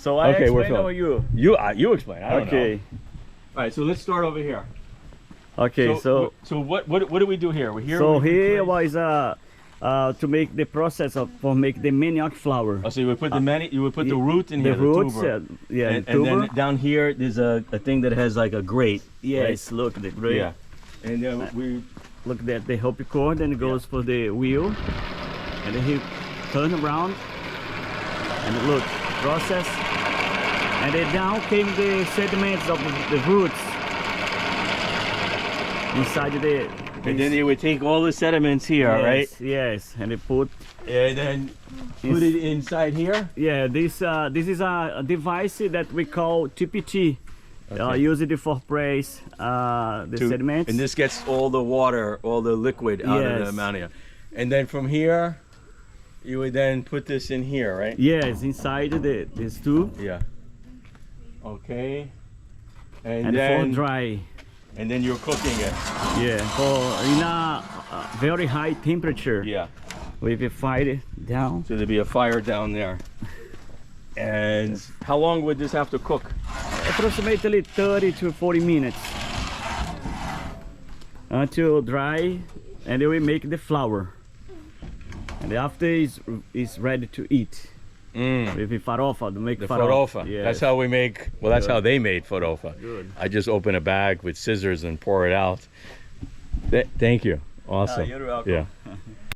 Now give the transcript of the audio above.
So I Okay, we're explain fine. or you? You explain. I don't know. Okay. All right, so let's start over here. Okay. So what do we do here? We're here. so we here place- was to make the process of for make the manioc flour. Oh, so you would put you would put the root in The here, roots, the tuber. and And tuber. then down here there's a thing that has like a grate. Yes, look the great. Yeah. And then we Look at the hope cord, and it goes for the wheel, and then he turn around, and look process, and then down came the sediments of the roots inside the. and then you would take all the sediments here, yes, right? Yes, and they put. And then put it inside here. Yeah, this is a device that we call TPT. Okay. Use it for press the sediments. And this gets all the water, all the liquid out of the Yes. ammonia. And then from here, you would then put this in here, right? Yes, inside this tube, Yeah. Okay. and then for dry. and then you're cooking it. Yeah, for in a very high temperature. Yeah. With the fire down. So there'd be a fire down there. And how long would this have to cook? Approximately 30 to 40 minutes until dry, and then we make the flour. And after is ready to eat. With the farofa, to make The farofa. farofa. Yes. That's how we make. Well, that's how they made farofa. Good. I just open a bag with scissors and pour it out. Thank you. Awesome. You're welcome. Yeah.